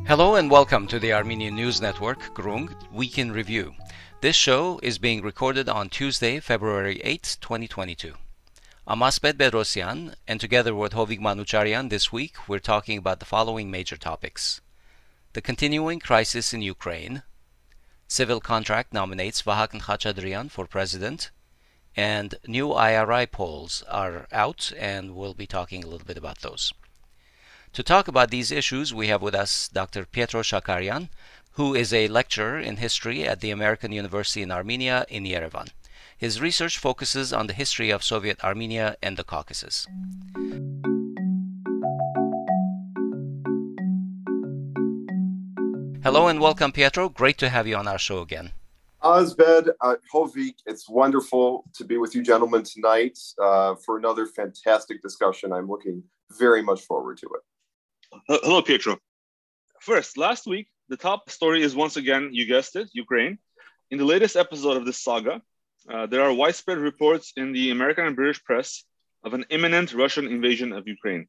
Hello and welcome to the Armenian News Network, Groong, Week in Review. This show is being recorded on Tuesday, February 8, 2022. I'm Asbed Bedrosian, and together with Vahagn Khachatryan this week, we're talking about the following major topics. The continuing crisis in Ukraine, civil contract nominates Vahagn Khachatryan for president, and new IRI polls are out, and we'll be talking a little bit about those. To talk about these issues, we have with us Dr. Pietro Shakarian, who is a lecturer in history at the American University in Armenia in Yerevan. His research focuses on the history of Soviet Armenia and the Caucasus. Hello and welcome, Pietro. Great to have you on our show again. Asbed, Hovik, it's wonderful to be with you gentlemen tonight for another fantastic discussion. I'm looking very much forward to it. Hello, Pietro. First, last week, the top story is once again, you guessed it, Ukraine. In the latest episode of this saga, there are widespread reports in the American and British press of an imminent Russian invasion of Ukraine.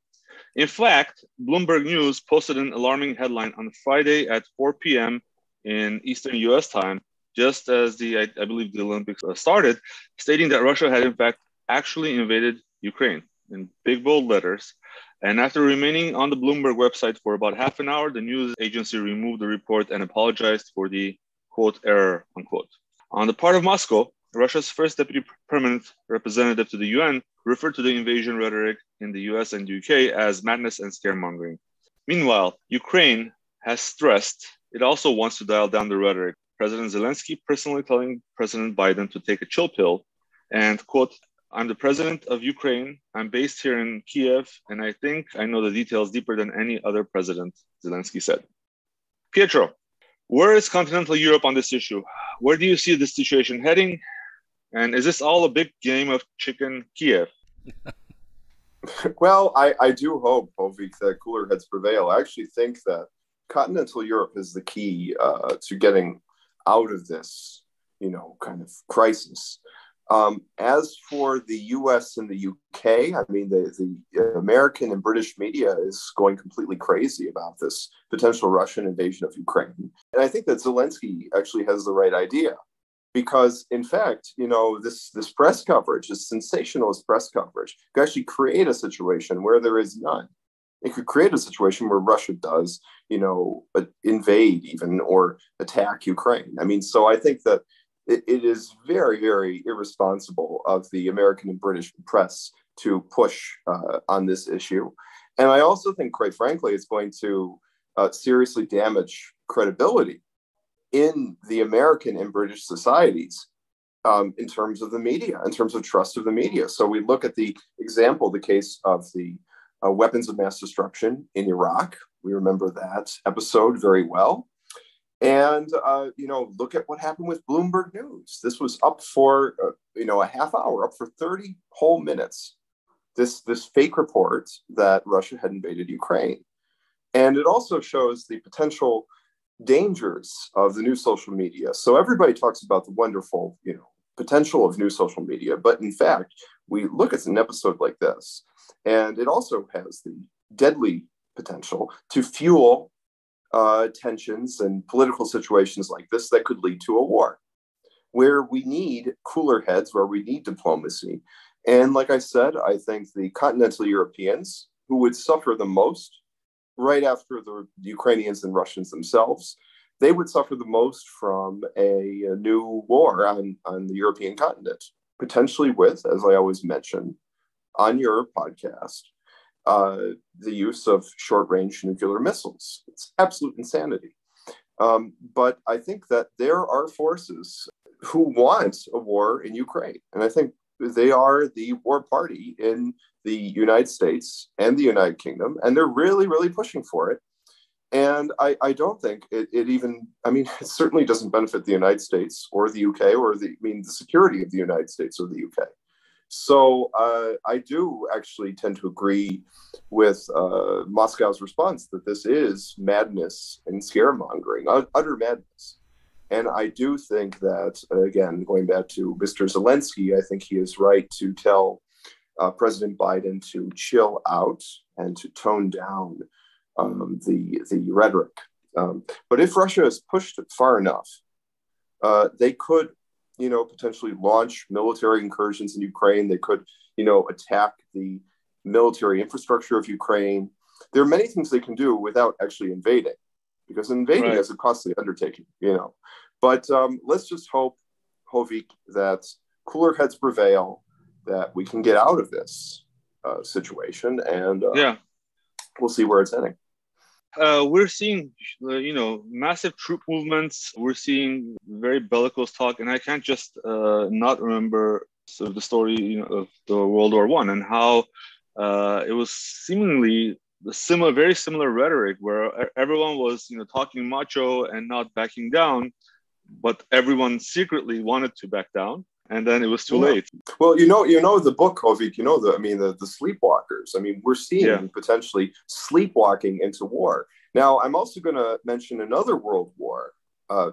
In fact, Bloomberg News posted an alarming headline on Friday at 4 p.m. in Eastern U.S. time, just as I believe the Olympics started, stating that Russia had in fact actually invaded Ukraine in big bold letters. And after remaining on the Bloomberg website for about half an hour, the news agency removed the report and apologized for the quote error, unquote. On the part of Moscow, Russia's first deputy permanent representative to the UN referred to the invasion rhetoric in the US and UK as madness and scaremongering. Meanwhile, Ukraine has stressed it also wants to dial down the rhetoric. President Zelensky personally telling President Biden to take a chill pill and, quote, I'm the president of Ukraine. I'm based here in Kyiv, and I think I know the details deeper than any other president, Zelensky said. Pietro, where is continental Europe on this issue? Where do you see this situation heading? And is this all a big game of chicken Kyiv? Well, I do hope, Hovik, that cooler heads prevail. I actually think that continental Europe is the key to getting out of this, kind of crisis. As for the US and the UK, I mean, the American and British media is going completely crazy about this potential Russian invasion of Ukraine. And I think that Zelensky actually has the right idea because, in fact, this press coverage, this sensationalist press coverage, could actually create a situation where there is none. It could create a situation where Russia does, invade even or attack Ukraine. I mean, so I think that it is very, very irresponsible of the American and British press to push on this issue. And I also think, quite frankly, it's going to seriously damage credibility in the American and British societies in terms of the media, in terms of trust of the media. So we look at the case of the weapons of mass destruction in Iraq. We remember that episode very well. And, look at what happened with Bloomberg News. This was up for, a half hour, up for 30 whole minutes, this fake report that Russia had invaded Ukraine. And it also shows the potential dangers of the new social media. So everybody talks about the wonderful, potential of new social media. But in fact, we look at an episode like this, and it also has the deadly potential to fuel tensions and political situations like this that could lead to a war, where we need cooler heads, where we need diplomacy. And like I said, I think the continental Europeans who would suffer the most right after the Ukrainians and Russians themselves, they would suffer the most from a new war on the European continent, potentially with, as I always mention on your podcast, the use of short-range nuclear missiles. It's absolute insanity. But I think that there are forces who want a war in Ukraine. And I think they are the war party in the United States and the United Kingdom. And they're really, really pushing for it. And I don't think it certainly doesn't benefit the United States or the UK or the security of the United States or the UK. So I do actually tend to agree with Moscow's response that this is madness and scaremongering, utter madness. And I do think that, again, going back to Mr. Zelensky, I think he is right to tell President Biden to chill out and to tone down the rhetoric But if Russia is pushed far enough, they could, potentially launch military incursions in Ukraine. They could, attack the military infrastructure of Ukraine. There are many things they can do without actually invading, because invading is a costly undertaking, But let's just hope, Hovik, that cooler heads prevail, that we can get out of this situation, and we'll see where it's heading. We're seeing, massive troop movements. We're seeing very bellicose talk, and I can't just not remember sort of the story, of the World War I and how it was seemingly very similar rhetoric, where everyone was, talking macho and not backing down, but everyone secretly wanted to back down, and then it was too late. Well, the book, Hovik, the sleepwalkers. We're seeing potentially sleepwalking into war. Now, I'm also going to mention another world war.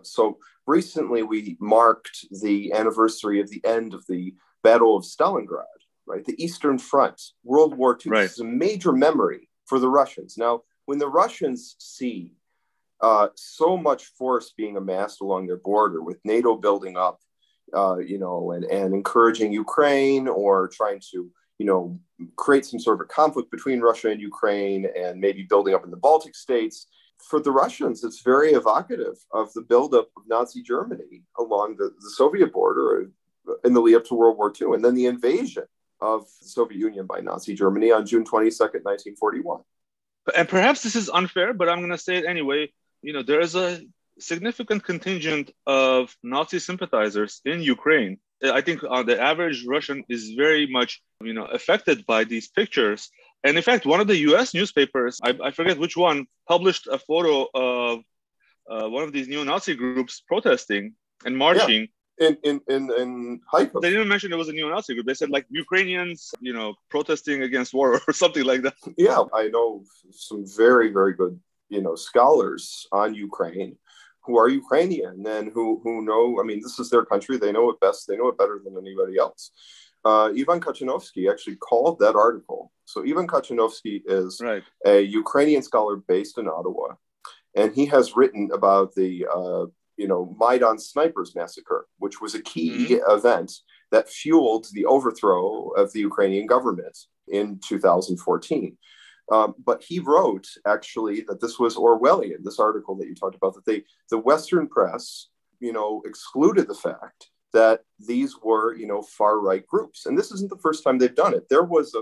So recently we marked the anniversary of the end of the Battle of Stalingrad, right? The Eastern Front, World War II. Right. This is a major memory for the Russians. Now, when the Russians see so much force being amassed along their border, with NATO building up, and encouraging Ukraine, or trying to, create some sort of a conflict between Russia and Ukraine, and maybe building up in the Baltic states. For the Russians, it's very evocative of the buildup of Nazi Germany along the Soviet border in the lead up to World War II, and then the invasion of the Soviet Union by Nazi Germany on June 22nd, 1941. And perhaps this is unfair, but I'm going to say it anyway. There is a significant contingent of Nazi sympathizers in Ukraine. I think the average Russian is very much, affected by these pictures. And in fact, one of the US newspapers, I forget which one, published a photo of one of these neo-Nazi groups protesting and marching. In Kyiv. They didn't mention it was a neo-Nazi group. They said like Ukrainians, protesting against war or something like that. Yeah, I know some very, very good, scholars on Ukraine who are Ukrainian and who know, this is their country. They know it best. They know it better than anybody else. Ivan Khachatryan actually called that article. So Ivan Khachatryan is a Ukrainian scholar based in Ottawa, and he has written about the Maidan Snipers Massacre, which was a key event that fueled the overthrow of the Ukrainian government in 2014. But he wrote, actually, that this was Orwellian, this article that you talked about, that the Western press, excluded the fact that these were, far-right groups. And this isn't the first time they've done it. There was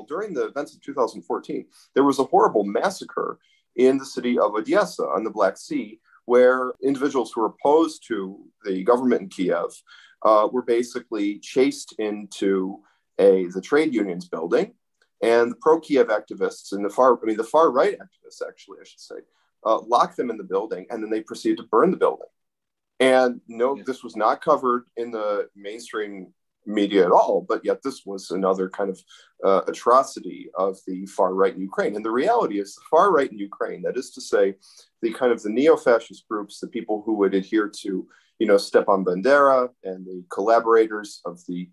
during the events of 2014, there was a horrible massacre in the city of Odessa on the Black Sea, where individuals who were opposed to the government in Kyiv were basically chased into the trade unions building, and the pro-Kyiv activists and the far-right activists, actually, I should say, locked them in the building, and then they proceeded to burn the building. And this was not covered in the mainstream media at all, but yet this was another kind of atrocity of the far right in Ukraine. And the reality is the far right in Ukraine, that is to say, the neo-fascist groups, the people who would adhere to, Stepan Bandera and the collaborators of the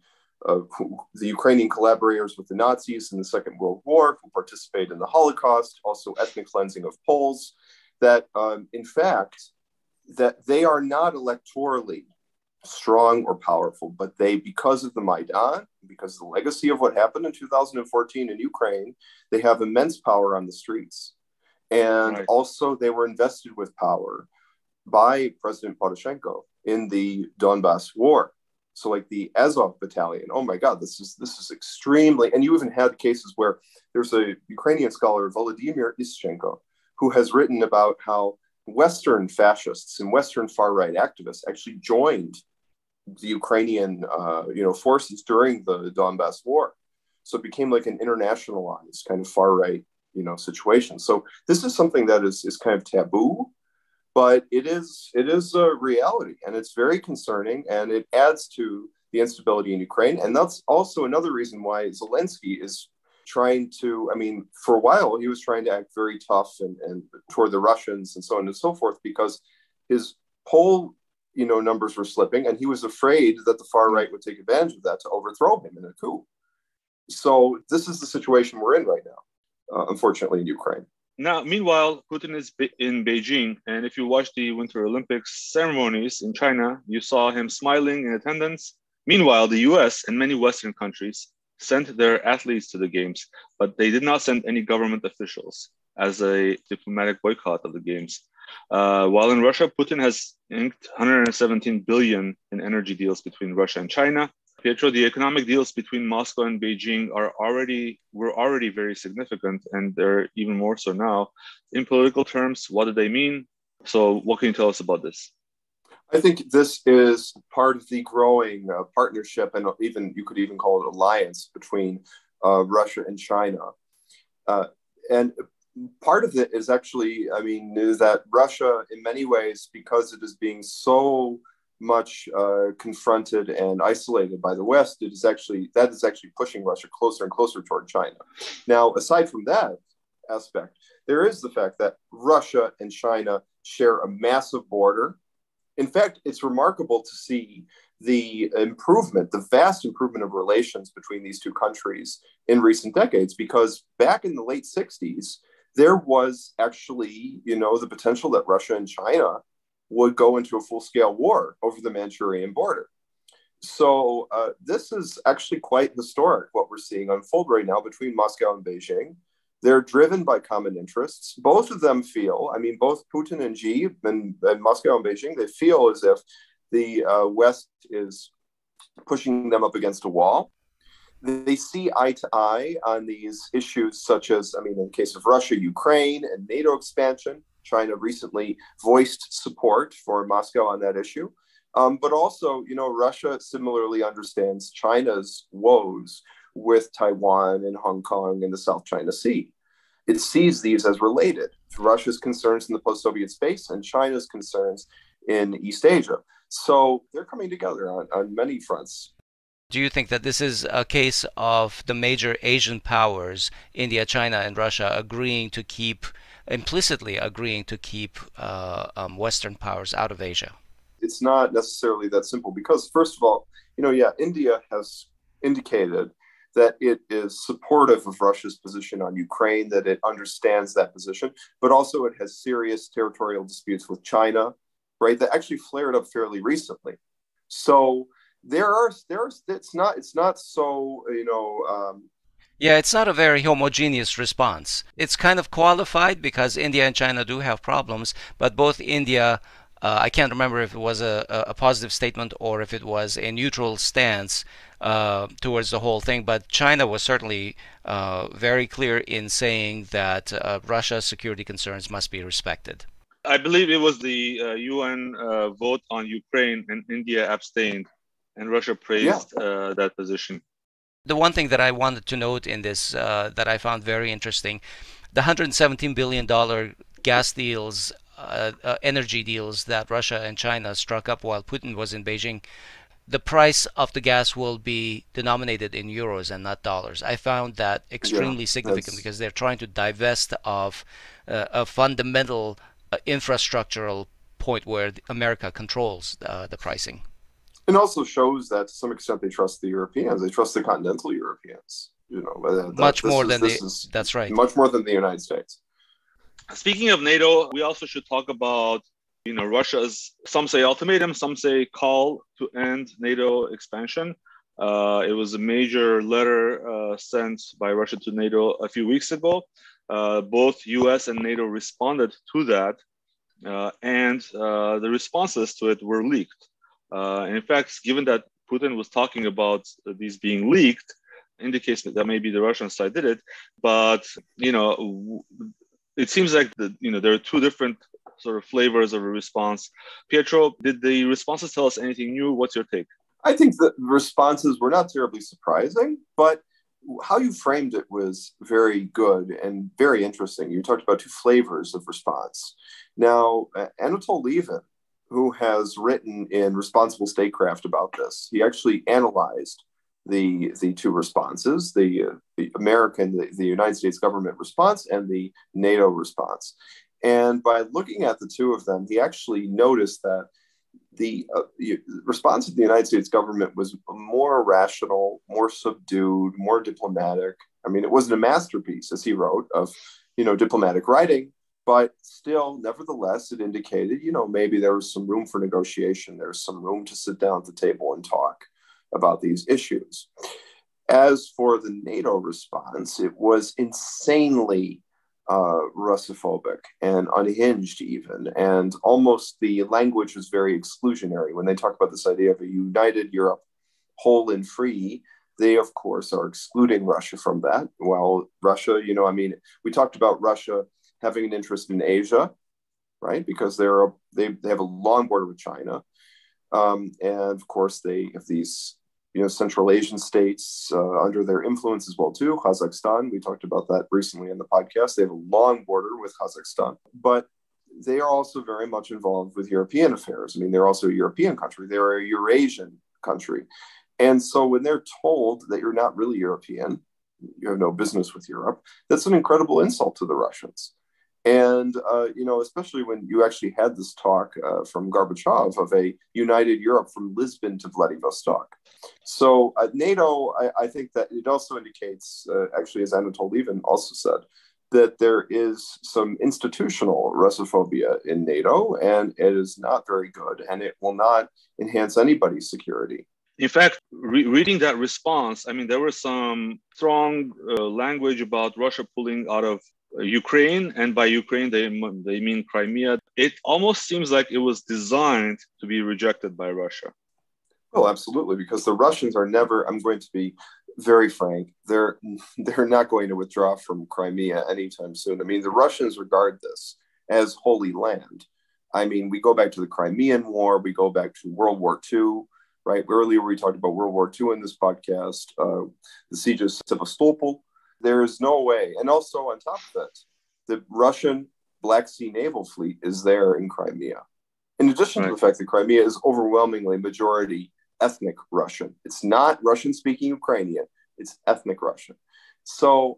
Ukrainian collaborators with the Nazis in the Second World War, who participated in the Holocaust, also ethnic cleansing of Poles, that in fact, that they are not electorally strong or powerful, but because of the Maidan, because of the legacy of what happened in 2014 in Ukraine, they have immense power on the streets. And also they were invested with power by President Poroshenko in the Donbass war. So like the Azov battalion, oh my God, this is extremely, and you even had cases where there's a Ukrainian scholar, Volodymyr Ischenko, who has written about how Western fascists and Western far-right activists actually joined the Ukrainian, forces during the Donbass war. So it became like an internationalized kind of far-right, situation. So this is something that is kind of taboo, but it is a reality, and it's very concerning, and it adds to the instability in Ukraine. And that's also another reason why Zelensky is trying to, for a while, he was trying to act very tough and toward the Russians and so on and so forth, because his poll, numbers were slipping, and he was afraid that the far right would take advantage of that to overthrow him in a coup. So this is the situation we're in right now, unfortunately, in Ukraine. Now, meanwhile, Putin is in Beijing, and if you watch the Winter Olympics ceremonies in China, you saw him smiling in attendance. Meanwhile, the US and many Western countries sent their athletes to the games, but they did not send any government officials as a diplomatic boycott of the games. While in Russia, Putin has inked 117 billion in energy deals between Russia and China. Pietro, the economic deals between Moscow and Beijing were already very significant, and they're even more so now. In political terms, what do they mean? So what can you tell us about this? I think this is part of the growing partnership, and you could even call it alliance between Russia and China. And part of it is actually, is that Russia, in many ways, because it is being so much confronted and isolated by the West, that is actually pushing Russia closer and closer toward China. Now, aside from that aspect, there is the fact that Russia and China share a massive border. In fact, it's remarkable to see the vast improvement of relations between these two countries in recent decades, because back in the late 60s, there was actually, the potential that Russia and China would go into a full-scale war over the Manchurian border. So this is actually quite historic, what we're seeing unfold right now between Moscow and Beijing. They're driven by common interests. Both of them feel, both Putin and Xi and Moscow and Beijing, they feel as if the West is pushing them up against a wall. They see eye to eye on these issues such as, in the case of Russia, Ukraine, and NATO expansion. China recently voiced support for Moscow on that issue. But also, Russia similarly understands China's woes with Taiwan and Hong Kong and the South China Sea. It sees these as related to Russia's concerns in the post-Soviet space and China's concerns in East Asia. So they're coming together on many fronts. Do you think that this is a case of the major Asian powers, India, China, and Russia, implicitly agreeing to keep Western powers out of Asia? It's not necessarily that simple because, first of all, India has indicated that it is supportive of Russia's position on Ukraine, that it understands that position, but also it has serious territorial disputes with China, right, that actually flared up fairly recently. So it's not so, Yeah, it's not a very homogeneous response. It's kind of qualified because India and China do have problems, but both India, I can't remember if it was a positive statement or if it was a neutral stance towards the whole thing, but China was certainly very clear in saying that Russia's security concerns must be respected. I believe it was the UN vote on Ukraine, and India abstained, and Russia praised that position. The one thing that I wanted to note in this that I found very interesting, the $117 billion gas deals, energy deals that Russia and China struck up while Putin was in Beijing, the price of the gas will be denominated in euros and not dollars. I found that extremely significant because they're trying to divest of a fundamental infrastructural point where America controls the pricing. It also shows that to some extent they trust the Europeans. They trust the continental Europeans. Much more than that's right. Much more than the United States. Speaking of NATO, we also should talk about Russia's, some say ultimatum, some say call to end NATO expansion. It was a major letter sent by Russia to NATO a few weeks ago. Both US and NATO responded to that, and the responses to it were leaked. In fact, given that Putin was talking about these being leaked, indicates that maybe the Russian side did it. But it seems like there are two different sort of flavors of a response. Pietro, did the responses tell us anything new? What's your take? I think the responses were not terribly surprising, but how you framed it was very good and very interesting. You talked about two flavors of response. Now, Anatol Levin, who has written in Responsible Statecraft about this, he actually analyzed the two responses, the United States government response and the NATO response. And by looking at the two of them, he actually noticed that the response of the United States government was more rational, more subdued, more diplomatic. I mean, it wasn't a masterpiece, as he wrote, of diplomatic writing. But still, nevertheless, it indicated, maybe there was some room for negotiation. There's some room to sit down at the table and talk about these issues. As for the NATO response, it was insanely Russophobic and unhinged even. And almost the language was very exclusionary. When they talk about this idea of a united Europe, whole and free, they, of course, are excluding Russia from that. Well, Russia, we talked about Russia having an interest in Asia, right? Because they have a long border with China. And of course, they have these, Central Asian states under their influence as well, too. Kazakhstan, we talked about that recently in the podcast. They have a long border with Kazakhstan. But they are also very much involved with European affairs. They're also a European country. They're a Eurasian country. And so when they're told that you're not really European, you have no business with Europe, that's an incredible insult to the Russians. And, especially when you actually had this talk from Gorbachev of a united Europe from Lisbon to Vladivostok. So NATO, I think that it also indicates, actually, as Anatol Levin also said, that there is some institutional Russophobia in NATO, and it is not very good, and it will not enhance anybody's security. In fact, reading that response, there was some strong language about Russia pulling out of Ukraine, and by Ukraine they mean Crimea. It almost seems like it was designed to be rejected by Russia. Well, absolutely, because the Russians are never, I'm going to be very frank, they're not going to withdraw from Crimea anytime soon. The Russians regard this as holy land. We go back to the Crimean War, we go back to World War II, right? Earlier we talked about World War II in this podcast, the siege of Sevastopol. There is no way. And also on top of that, the Russian Black Sea Naval Fleet is there in Crimea. In addition to the fact that Crimea is overwhelmingly majority ethnic Russian. It's not Russian-speaking Ukrainian. It's ethnic Russian. So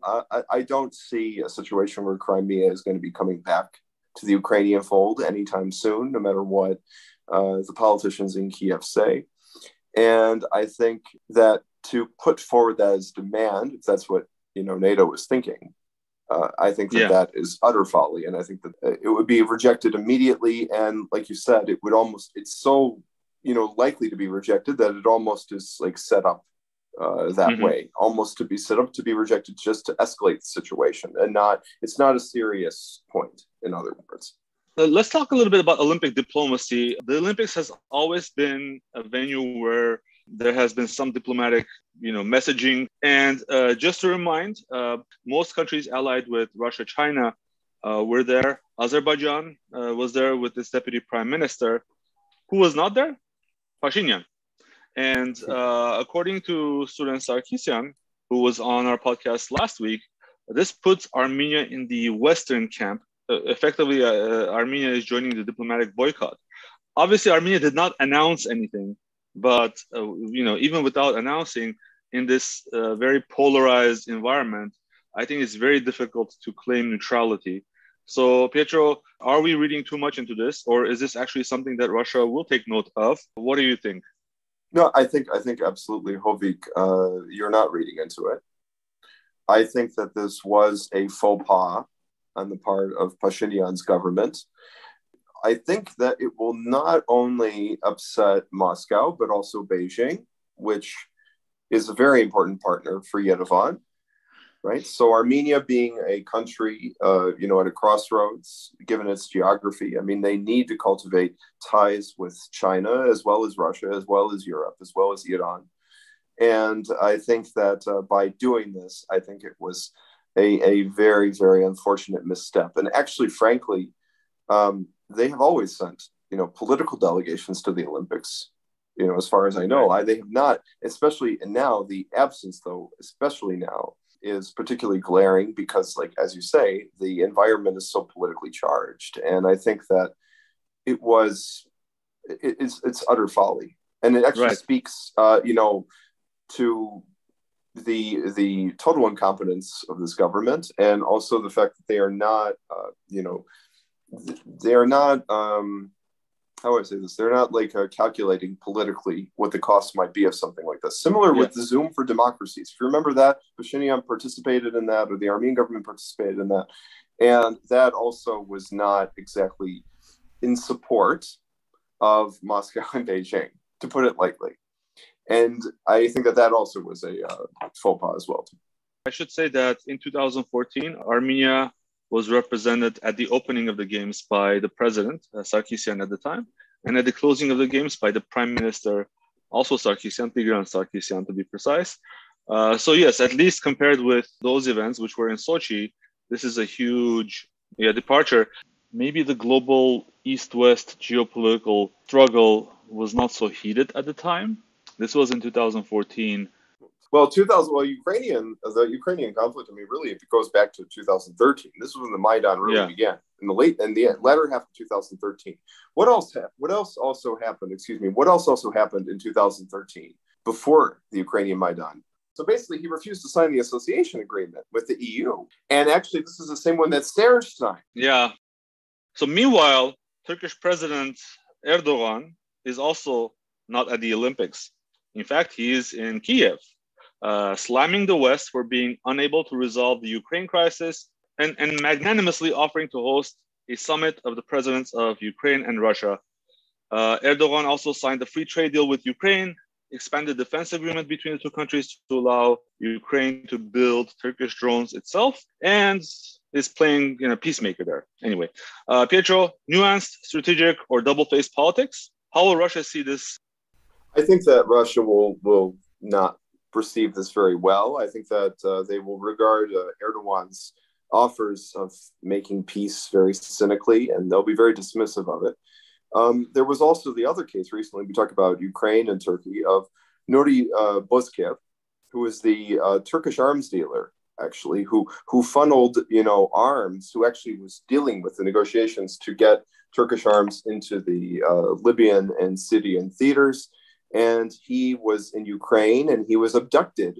I don't see a situation where Crimea is going to be coming back to the Ukrainian fold anytime soon, no matter what the politicians in Kyiv say. And I think that to put forward that as demand, if that's what NATO is thinking, I think that is utter folly. And I think that it would be rejected immediately. And like you said, it's so, likely to be rejected that it almost is like set up that way, almost to be set up to be rejected just to escalate the situation, and it's not a serious point, in other words. Let's talk a little bit about Olympic diplomacy. The Olympics has always been a venue where there has been some diplomatic, messaging. And just to remind, most countries allied with Russia, China were there. Azerbaijan was there with its deputy prime minister. Who was not there? Pashinyan. And according to Suren Sarkisyan, who was on our podcast last week, this puts Armenia in the Western camp. Effectively, Armenia is joining the diplomatic boycott. Obviously, Armenia did not announce anything, but even without announcing, in this very polarized environment, I think it's very difficult to claim neutrality. So, Pietro, are we reading too much into this, or is this actually something that Russia will take note of? What do you think? No, I think absolutely, Hovik, you're not reading into it. I think that this was a faux pas on the part of Pashinyan's government. I think that it will not only upset Moscow, but also Beijing, which is a very important partner for Yerevan, right? So Armenia being a country, at a crossroads, given its geography, they need to cultivate ties with China, as well as Russia, as well as Europe, as well as Iran. And I think that by doing this, I think it was a very, very unfortunate misstep. And actually, frankly, they have always sent, political delegations to the Olympics, as far as I know. They have not, especially now, the absence, though, especially now, is particularly glaring because, as you say, the environment is so politically charged. And I think that it's utter folly. And it actually speaks, to the total incompetence of this government, and also the fact that they are not, how do I say this? They're not calculating politically what the cost might be of something like this. Similar with the Zoom for Democracies. If you remember that, Pashinyan participated in that, or the Armenian government participated in that. And that also was not exactly in support of Moscow and Beijing, to put it lightly. And I think that that also was a faux pas as well. I should say that in 2014, Armenia was represented at the opening of the games by the president, Sarkisyan at the time, and at the closing of the games by the prime minister, also Sarkisyan, Tigran Sarkisyan to be precise. So yes, at least compared with those events, which were in Sochi, this is a huge departure. Maybe the global East-West geopolitical struggle was not so heated at the time. This was in 2014. Well, the Ukrainian conflict, I mean, really, if it goes back to 2013, this was when the Maidan really began in the latter half of 2013. What else also happened in 2013 before the Ukrainian Maidan? So basically, he refused to sign the association agreement with the EU. And actually, this is the same one that Serge signed. Yeah. So meanwhile, Turkish President Erdogan is also not at the Olympics. In fact, he is in Kyiv, slamming the West for being unable to resolve the Ukraine crisis and magnanimously offering to host a summit of the presidents of Ukraine and Russia. Erdogan also signed a free trade deal with Ukraine, expanded defense agreement between the two countries to allow Ukraine to build Turkish drones itself, and is playing peacemaker there. Anyway, Pietro, nuanced, strategic, or double-faced politics? How will Russia see this? I think that Russia will not perceive this very well. I think that they will regard Erdogan's offers of making peace very cynically, and they'll be very dismissive of it. There was also the other case recently, we talked about Ukraine and Turkey, of Nuri Bozkev, who is the Turkish arms dealer, actually, who funneled, arms, who actually was dealing with the negotiations to get Turkish arms into the Libyan and Syrian theaters. And he was in Ukraine, and he was abducted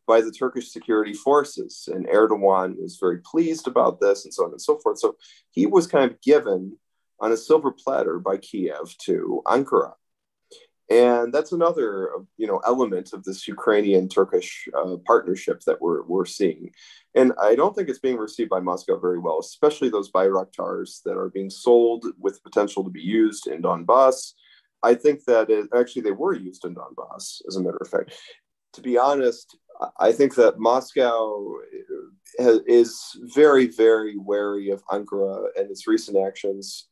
by the Turkish security forces. And Erdogan was very pleased about this, and so on and so forth. So he was kind of given on a silver platter by Kyiv to Ankara. And that's another, element of this Ukrainian-Turkish partnership that we're seeing. And I don't think it's being received by Moscow very well, especially those Bayraktars that are being sold with potential to be used in Donbass. I think that they were used in Donbass, as a matter of fact. To be honest, I think that Moscow is very, very wary of Ankara and its recent actions.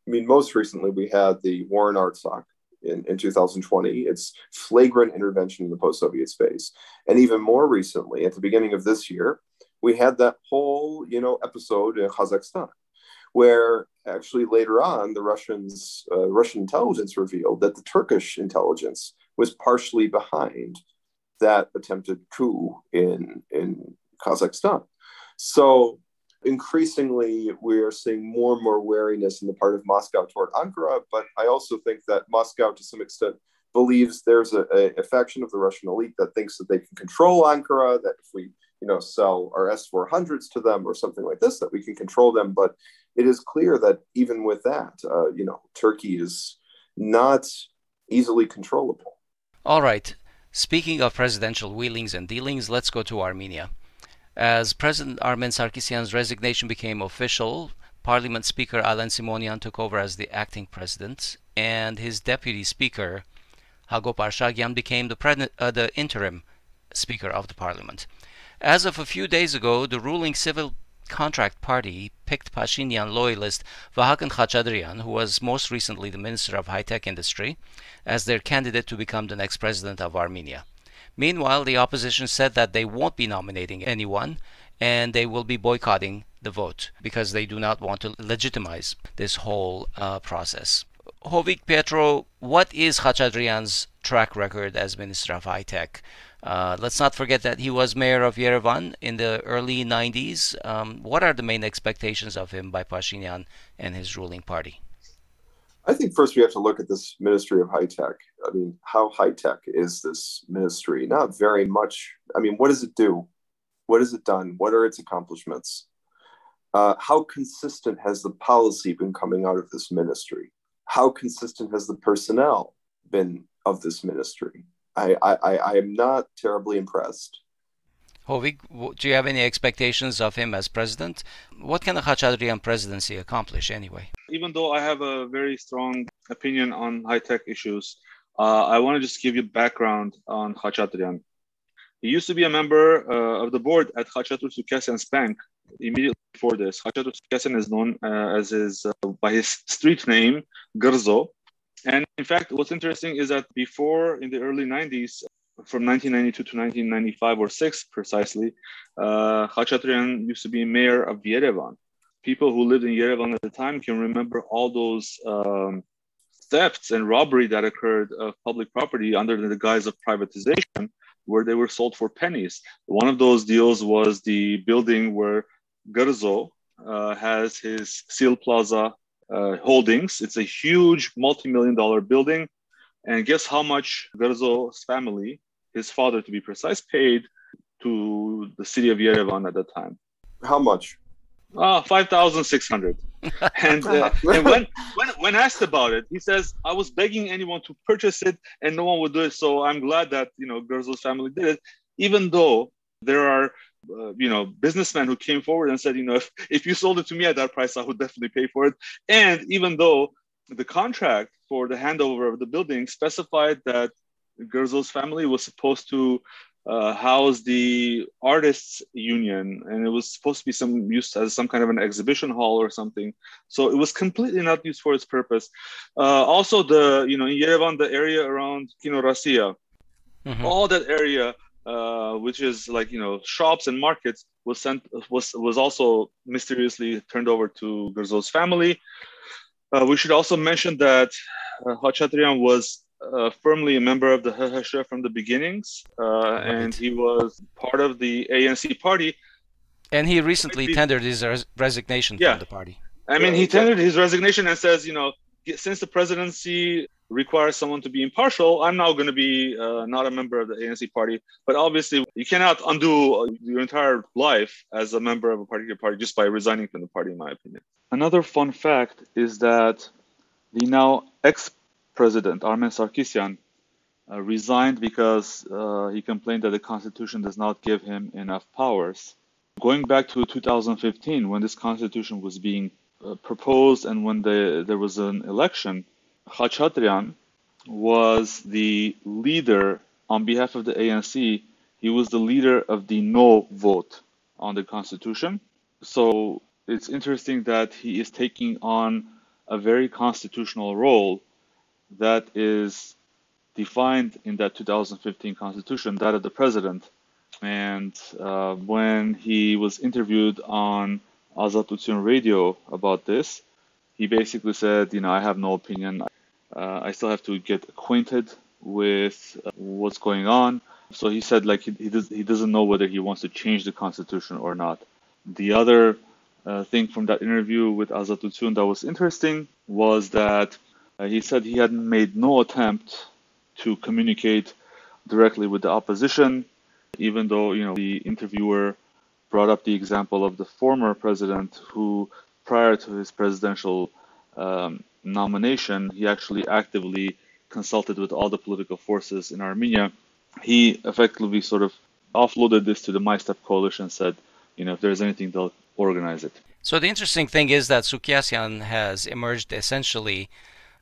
I mean, most recently, we had the war in Artsakh in 2020, its flagrant intervention in the post-Soviet space. And even more recently, at the beginning of this year, we had that whole, episode in Kazakhstan, where actually later on, the Russian intelligence revealed that the Turkish intelligence was partially behind that attempted coup in Kazakhstan. So increasingly, we are seeing more and more wariness on the part of Moscow toward Ankara, but I also think that Moscow, to some extent, believes there's a faction of the Russian elite that thinks that they can control Ankara, that if we, sell our S-400s to them or something like this, that we can control them. But it is clear that even with that, Turkey is not easily controllable. All right. Speaking of presidential wheelings and dealings, let's go to Armenia. As President Armen Sarkisyan's resignation became official, Parliament Speaker Alen Simonian took over as the acting president, and his deputy speaker, Hagop Arshagyan, became the interim speaker of the parliament. As of a few days ago, the ruling Civil Contract Party picked Pashinyan loyalist Vahagn Khachatryan, who was most recently the Minister of High-Tech Industry, as their candidate to become the next president of Armenia. Meanwhile, the opposition said that they won't be nominating anyone, and they will be boycotting the vote because they do not want to legitimize this whole process. Hovik, Pietro, what is Khachatryan's track record as Minister of High-Tech? Let's not forget that he was mayor of Yerevan in the early 90s. What are the main expectations of him by Pashinyan and his ruling party? I think first we have to look at this Ministry of High-Tech. I mean, how high-tech is this ministry? Not very much. I mean, what does it do? What has it done? What are its accomplishments? How consistent has the policy been coming out of this ministry? How consistent has the personnel been of this ministry? I am not terribly impressed. Hovig, do you have any expectations of him as president? What can the Khachatryan presidency accomplish anyway? Even though I have a very strong opinion on high-tech issues, I want to just give you background on Khachatryan. He used to be a member of the board at Khachatur Sukasyan's bank. Immediately before this, Khachatur Sukasyan is known by his street name, Gurzo. And in fact, what's interesting is that before, in the early 90s, from 1992 to 1995 or 6 precisely, Khachatryan used to be mayor of Yerevan. People who lived in Yerevan at the time can remember all those thefts and robbery that occurred of public property under the guise of privatization, where they were sold for pennies. One of those deals was the building where Gurzo has his Seal Plaza holdings. It's a huge multi-million-dollar building. And guess how much Gurzo's family, his father to be precise, paid to the city of Yerevan at the time? How much? 5,600. And when asked about it, he says, I was begging anyone to purchase it and no one would do it. So I'm glad that, Gurzo's family did it, even though there are, businessmen who came forward and said, if you sold it to me at that price, I would definitely pay for it. And even though the contract for the handover of the building specified that Gurzo's family was supposed to house the artists union, and it was supposed to be used as some kind of an exhibition hall or something. So it was completely not used for its purpose. Also, in Yerevan, the area around Kino Rasia, all that area, which is like shops and markets, was also mysteriously turned over to Gurzo's family. We should also mention that Khachatryan was firmly a member of the HHS from the beginnings, and he was part of the ANC party. And he recently tendered his resignation from the party. I mean, he tendered his resignation and says, since the presidency requires someone to be impartial, I'm now going to be not a member of the ANC party. But obviously, you cannot undo your entire life as a member of a particular party just by resigning from the party, in my opinion. Another fun fact is that the now ex-president, Armen Sarkisyan, resigned because he complained that the constitution does not give him enough powers. Going back to 2015, when this constitution was being proposed and when there was an election, Khachatryan was the leader on behalf of the ANC. He was the leader of the no vote on the constitution. So it's interesting that he is taking on a very constitutional role that is defined in that 2015 constitution, that of the president. And when he was interviewed on Azat Utsun radio about this, he basically said, I have no opinion. I still have to get acquainted with what's going on. So he said, he doesn't know whether he wants to change the constitution or not. The other thing from that interview with Azat Utsun that was interesting was that he said he had made no attempt to communicate directly with the opposition, even though, the interviewer brought up the example of the former president who, prior to his presidential nomination, he actually actively consulted with all the political forces in Armenia. He effectively sort of offloaded this to the My Step coalition and said, if there's anything, they'll organize it. So the interesting thing is that Sukasyan has emerged essentially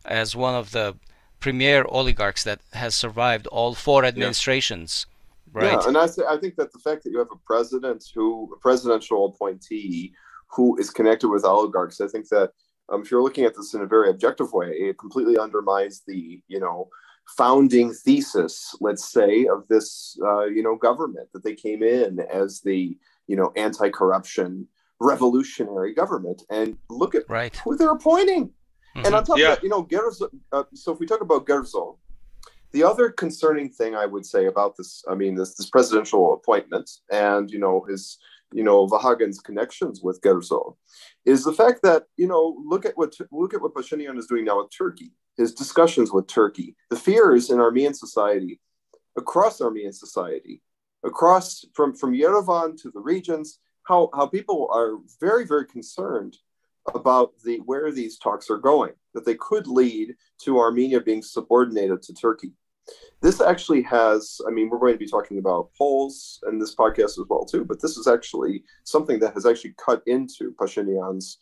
as one of the premier oligarchs that has survived all 4 administrations, right? Yeah, and I think that the fact that you have a presidential appointee who is connected with oligarchs, I think that if you're looking at this in a very objective way, it completely undermines the, founding thesis, let's say, of this, government, that they came in as the, anti-corruption revolutionary government. And look at who they're appointing. And on top of that, Gurzo, so if we talk about Gurzo, the other concerning thing I would say about this, this presidential appointment and, his, Vahagn's connections with Gurzo is the fact that, look at what Pashinyan is doing now with Turkey, his discussions with Turkey, the fears in Armenian society, across from Yerevan to the regions, how people are very, very concerned about where these talks are going, that they could lead to Armenia being subordinated to Turkey. This actually has, I mean, we're going to be talking about polls in this podcast as well, too, but this is actually something that has actually cut into Pashinyan's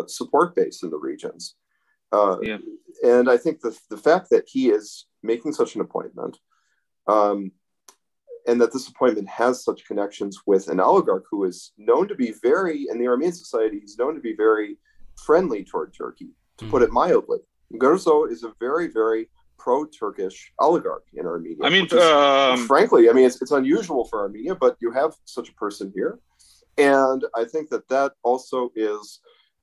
support base in the regions. And I think the fact that he is making such an appointment, and that this appointment has such connections with an oligarch who is known to be very, in the Armenian society, he's known to be very friendly toward Turkey, to put it mildly. Gerzo is a very, very pro-Turkish oligarch in Armenia. I mean, frankly, I mean, it's unusual for Armenia, but you have such a person here. And I think that also is,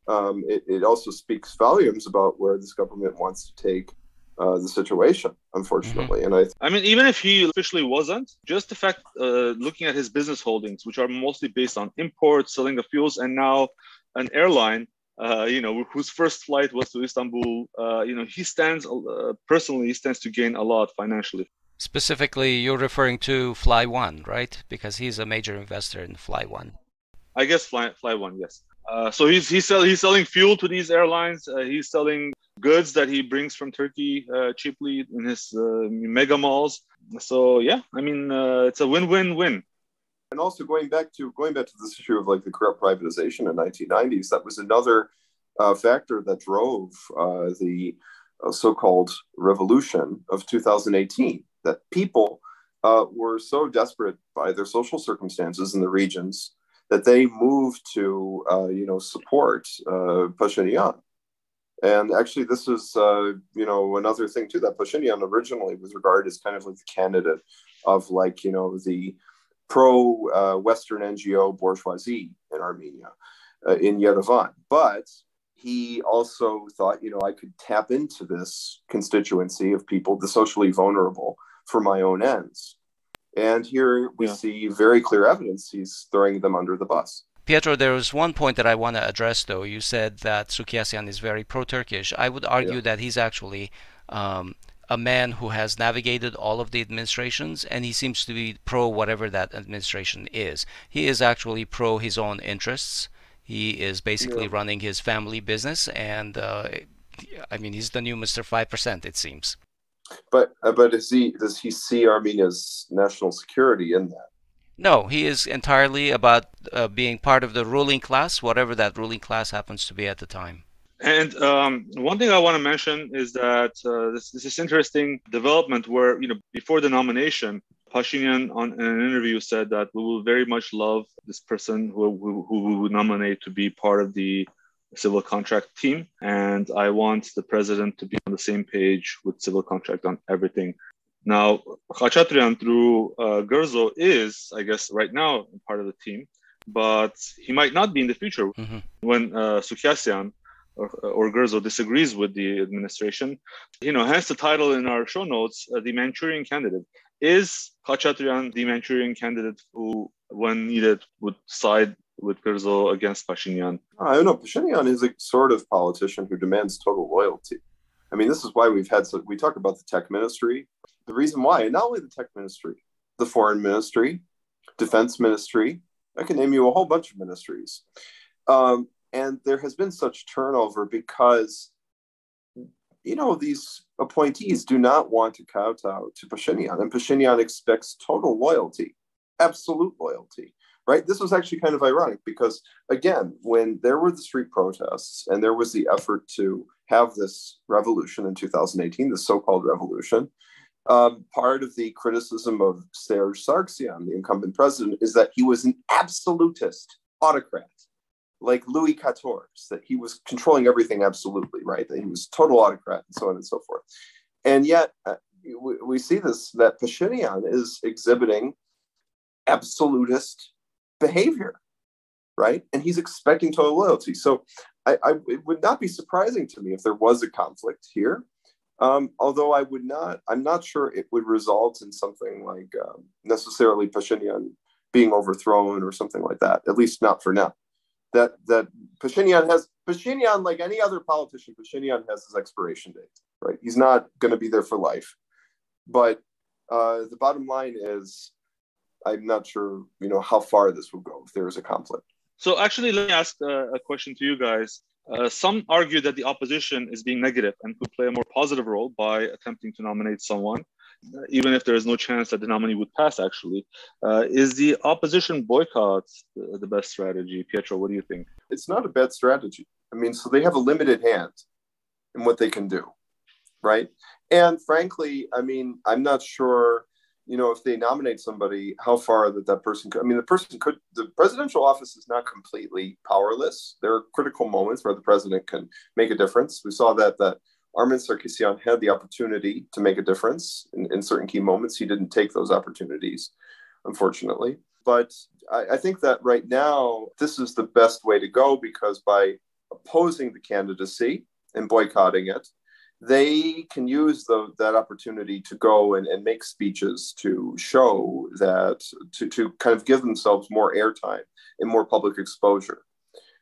it also speaks volumes about where this government wants to take the situation, unfortunately. And I mean, even if he officially wasn't, just the fact, looking at his business holdings, which are mostly based on imports, selling of fuels, and now an airline, whose first flight was to Istanbul, he stands to gain a lot financially. Specifically, you're referring to Fly One, right? Because he's a major investor in Fly One. I guess Fly One, yes. So he's selling fuel to these airlines. He's selling goods that he brings from Turkey cheaply in his mega malls. So yeah, I mean, it's a win-win-win. And also going back to this issue of like the corrupt privatization in the 1990s, that was another factor that drove the so-called revolution of 2018. That people were so desperate by their social circumstances in the regions that they moved to support Pashinyan. And actually, this is another thing too, that Pashinyan originally was regarded as kind of like the candidate of the pro-Western NGO bourgeoisie in Armenia, in Yerevan. But he also thought, I could tap into this constituency of people, the socially vulnerable, for my own ends. And here we see very clear evidence he's throwing them under the bus. Pietro, there was one point that I want to address, though. You said that Shakarian is very pro-Turkish. I would argue that he's actually a man who has navigated all of the administrations, and he seems to be pro whatever that administration is. He is actually pro his own interests. He is basically running his family business, and I mean, he's the new Mr. 5%, it seems. But does he see Armenia's national security in that? No, he is entirely about being part of the ruling class, whatever that ruling class happens to be at the time. And one thing I want to mention is that this is interesting development where, before the nomination, Pashinyan in an interview said that we will very much love this person who we would nominate to be part of the civil contract team. And I want the president to be on the same page with civil contract on everything. Now, Khachatryan through Gerzo is, I guess, right now part of the team, but he might not be in the future when Shakarian or Gerzo disagrees with the administration. Hence the title in our show notes, the Manchurian candidate. Is Khachatryan the Manchurian candidate who, when needed, would side with Gerzo against Pashinyan? I don't know. Pashinyan is a sort of politician who demands total loyalty. I mean, this is why we talk about the tech ministry. The reason why, and not only the tech ministry, the foreign ministry, defense ministry, I can name you a whole bunch of ministries. And there has been such turnover because, these appointees do not want to kowtow to Pashinyan, and Pashinyan expects total loyalty, absolute loyalty, right? This was actually kind of ironic because, again, when there were the street protests and there was the effort to have this revolution in 2018, the so-called revolution, part of the criticism of Serge Sargsyan, the incumbent president, is that he was an absolutist autocrat, like Louis XIV, that he was controlling everything absolutely, right? That he was total autocrat and so on and so forth. And yet we see that Pashinyan is exhibiting absolutist behavior, right? And he's expecting total loyalty. So it would not be surprising to me if there was a conflict here. Although I'm not sure it would result in something like necessarily Pashinyan being overthrown or something like that, at least not for now. That Pashinyan, like any other politician, Pashinyan has his expiration date, right? He's not going to be there for life. But the bottom line is, I'm not sure, how far this will go if there is a conflict. So actually, let me ask a question to you guys. Some argue that the opposition is being negative and could play a more positive role by attempting to nominate someone. even if there is no chance that the nominee would pass, actually. Is the opposition boycott the best strategy? Pietro, what do you think? It's not a bad strategy. I mean, so they have a limited hand in what they can do, right? And frankly, I mean, I'm not sure, if they nominate somebody, how far that person could. I mean, the presidential office is not completely powerless. There are critical moments where the president can make a difference. We saw that Armin Sarkisian had the opportunity to make a difference in certain key moments. He didn't take those opportunities, unfortunately. But I think that right now, this is the best way to go, because by opposing the candidacy and boycotting it, they can use that opportunity to go and make speeches to show that, to kind of give themselves more airtime and more public exposure.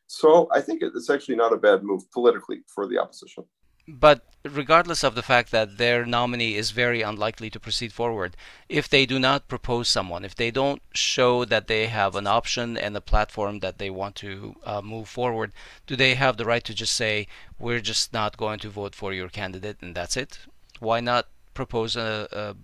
So I think it's actually not a bad move politically for the opposition. But regardless of the fact that their nominee is very unlikely to proceed forward, if they do not propose someone, if they don't show that they have an option and a platform that they want to move forward, do they have the right to just say, we're just not going to vote for your candidate and that's it? Why not propose an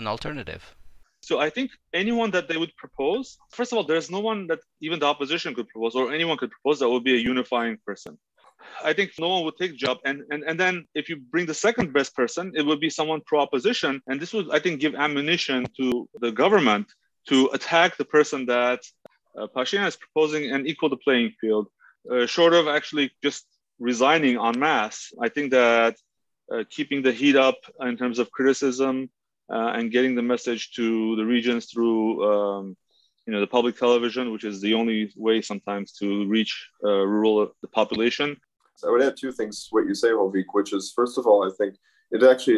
alternative? So I think anyone that they would propose, first of all, there's no one that even the opposition could propose or anyone could propose that would be a unifying person. I think no one would take the job. And then if you bring the second best person, it would be someone pro-opposition. And this would, I think, give ammunition to the government to attack the person that Pashinyan is proposing and equal the playing field, short of actually just resigning en masse. I think that keeping the heat up in terms of criticism and getting the message to the regions through the public television, which is the only way sometimes to reach the population. So I would add two things to what you say, Hovik, which is, first of all, I think that's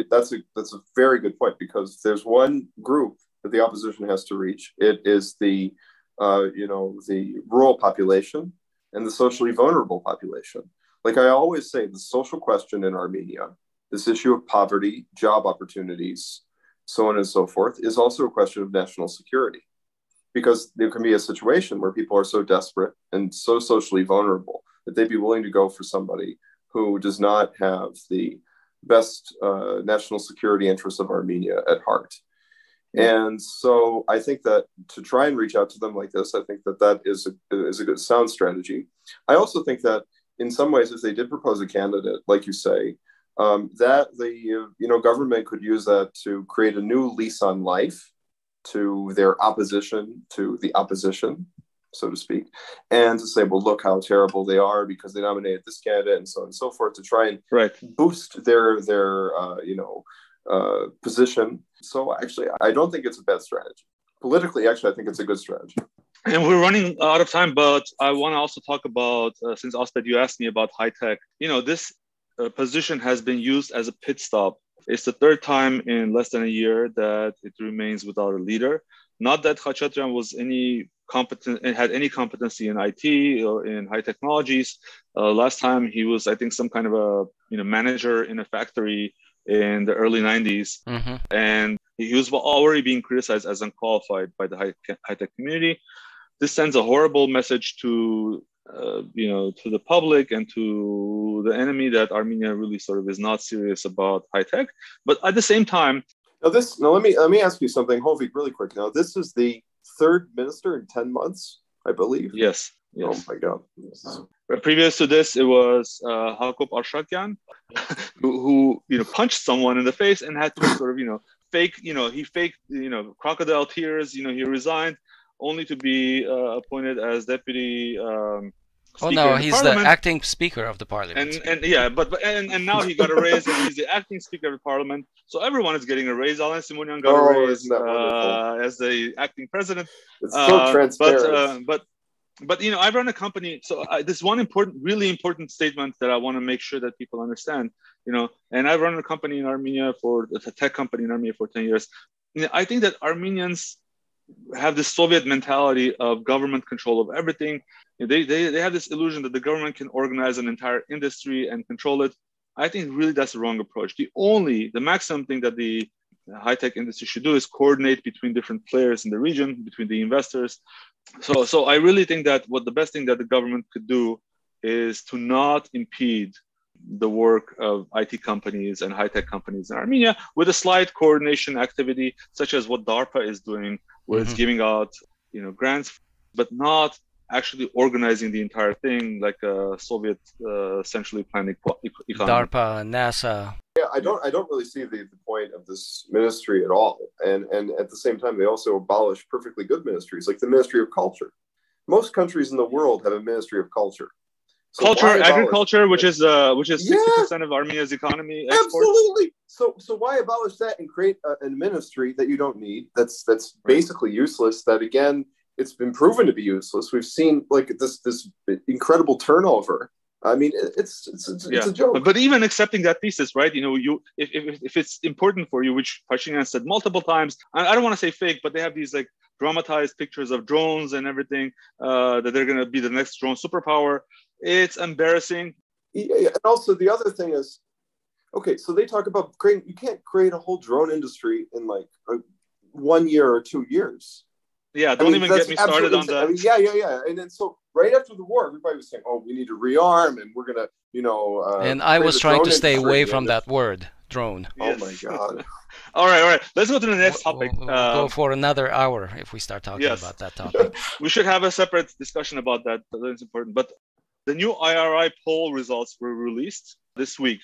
a very good point, because there's one group that the opposition has to reach. It is the rural population and the socially vulnerable population. Like I always say, the social question in Armenia, this issue of poverty, job opportunities, so on and so forth, is also a question of national security. Because there can be a situation where people are so desperate and so socially vulnerable that they'd be willing to go for somebody who does not have the best national security interests of Armenia at heart. And so I think that to try and reach out to them like this, I think that is a good sound strategy. I also think that in some ways, if they did propose a candidate, like you say, that the government could use that to create a new lease on life to their opposition to the opposition, so to speak, and to say, well, look how terrible they are because they nominated this candidate and so on and so forth, to try and boost their position. So actually, I don't think it's a bad strategy. Politically, actually, I think it's a good strategy. And we're running out of time, but I want to also talk about, since Osped, you asked me about high tech, this position has been used as a pit stop. It's the third time in less than a year that it remains without a leader. Not that Khachatryan was had any competency in IT or in high technologies. Last time he was, I think, some kind of a manager in a factory in the early 90s. Mm-hmm. And he was already being criticized as unqualified by the high-tech community. This sends a horrible message to the public and to the enemy that Armenia really sort of is not serious about high tech. But at the same time, let me ask you something, Hovik, really quick. Now, this is the third minister in 10 months, I believe. Yes. Oh my God. Previous to this, it was Vahagn Khachatryan, who punched someone in the face and had to sort of fake crocodile tears. He resigned, only to be appointed as deputy speaker he's the acting speaker of the parliament. And now he got a raise and he's the acting speaker of the parliament. So everyone is getting a raise. Alain Simonian got a raise as the acting president. It's so transparent. But I run a company. So this one really important statement that I want to make sure that people understand. And I've run a company in Armenia a tech company in Armenia for 10 years. I think that Armenians have this Soviet mentality of government control of everything. They have this illusion that the government can organize an entire industry and control it. I think really that's the wrong approach. The maximum thing that the high-tech industry should do is coordinate between different players in the region, between the investors. So I really think that the best thing that the government could do is to not impede the work of IT companies and high-tech companies in Armenia with a slight coordination activity, such as what DARPA is doing, where it's giving out, grants, but not actually organizing the entire thing like a Soviet centrally planned economy. DARPA, NASA. Yeah, I don't really see the point of this ministry at all. And at the same time, they also abolish perfectly good ministries, like the Ministry of Culture. Most countries in the world have a Ministry of Culture. So culture, agriculture, which is 60% of Armenia's economy. Absolutely. So why abolish that and create a ministry that you don't need? That's basically useless. That again, it's been proven to be useless. We've seen like this incredible turnover. I mean, it's a joke. But even accepting that thesis, right? If it's important for you, which Pashinyan said multiple times, I don't want to say fake, but they have these like dramatized pictures of drones and everything that they're going to be the next drone superpower. It's embarrassing. Yeah, and also the other thing is, okay, so they talk about you can't create a whole drone industry in like 1 year or 2 years. Yeah, don't even get me started on that. I mean, yeah. And then so right after the war, everybody was saying, oh, we need to rearm and we're going to, and I was trying to stay away from that word, drone. Yes. Oh, my God. All right. Let's go to the next topic. We'll go for another hour if we start talking about that topic. We should have a separate discussion about that. That's important. But the new IRI poll results were released this week.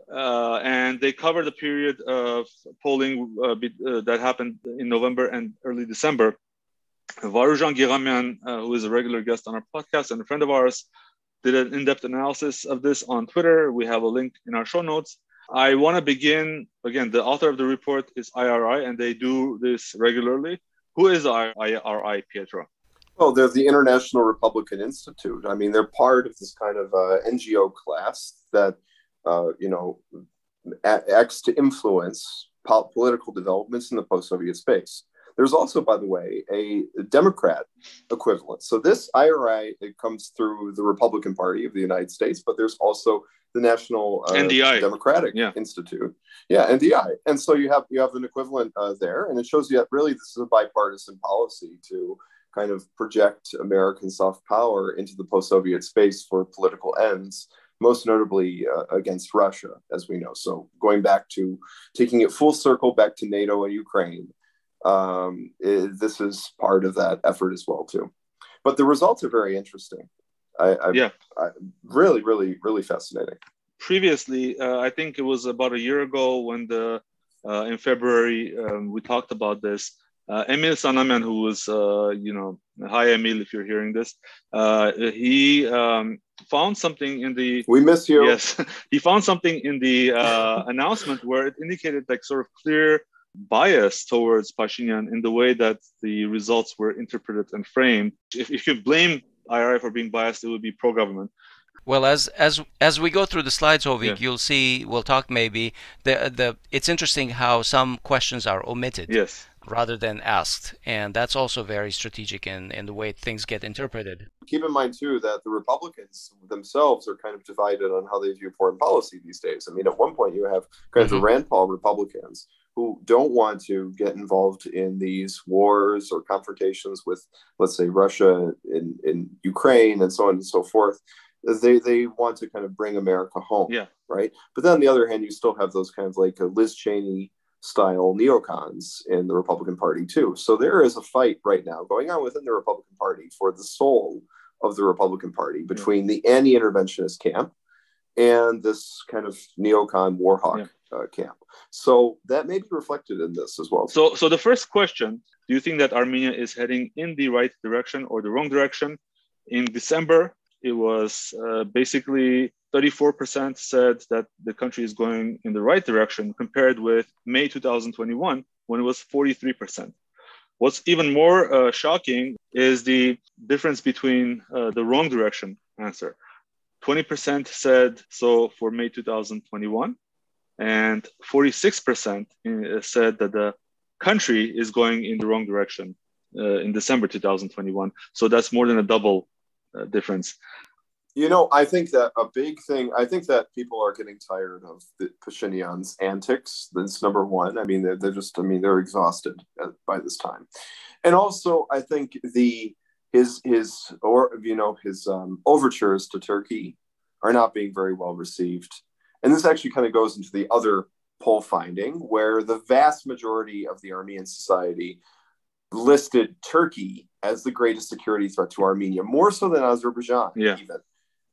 And they cover the period of polling that happened in November and early December. Vahagn Khachatryan, who is a regular guest on our podcast and a friend of ours, did an in-depth analysis of this on Twitter. We have a link in our show notes. I want to begin, again, the author of the report is IRI, and they do this regularly. Who is IRI, Pietro? Well, they're the International Republican Institute. I mean, they're part of this kind of NGO class that, acts to influence political developments in the post-Soviet space. There's also, by the way, a Democrat equivalent. So this IRI, it comes through the Republican Party of the United States, but there's also the National Democratic Institute. Yeah, NDI. And so you have an equivalent there, and it shows you that really this is a bipartisan policy to kind of project American soft power into the post-Soviet space for political ends, most notably against Russia, as we know. So going back to taking it full circle back to NATO and Ukraine, this is part of that effort as well too. But the results are very interesting. Really, really, really fascinating. Previously, I think it was about a year ago when in February we talked about this. Emil Sanamyan, who was, hi Emil, if you're hearing this, he found something in the. We miss you. Yes, he found something in the announcement where it indicated like sort of clear bias towards Pashinyan in the way that the results were interpreted and framed. If you could blame IRI for being biased, it would be pro-government. Well, as we go through the slides, Hovig, you'll see, we'll talk maybe, it's interesting how some questions are omitted rather than asked. And that's also very strategic in the way things get interpreted. Keep in mind, too, that the Republicans themselves are kind of divided on how they view foreign policy these days. I mean, at one point you have kind of the Rand Paul Republicans who don't want to get involved in these wars or confrontations with, let's say, Russia in Ukraine and so on and so forth. They want to kind of bring America home, right? But then on the other hand, you still have those kind of like Liz Cheney style neocons in the Republican Party too. So there is a fight right now going on within the Republican Party for the soul of the Republican Party between the anti-interventionist camp and this kind of neocon war hawk camp. So that may be reflected in this as well. So the first question, do you think that Armenia is heading in the right direction or the wrong direction? In December, it was basically 34% said that the country is going in the right direction compared with May 2021 when it was 43%. What's even more shocking is the difference between the wrong direction answer. 20% said so for May 2021 and 46% said that the country is going in the wrong direction in December 2021. So that's more than a double difference. I think that a big thing, I think that people are getting tired of the Pashinyan's antics. That's number one. I mean, they're exhausted by this time. And also, I think his overtures to Turkey are not being very well received. And this actually kind of goes into the other poll finding, where the vast majority of the Armenian society listed Turkey as the greatest security threat to Armenia, more so than Azerbaijan, even.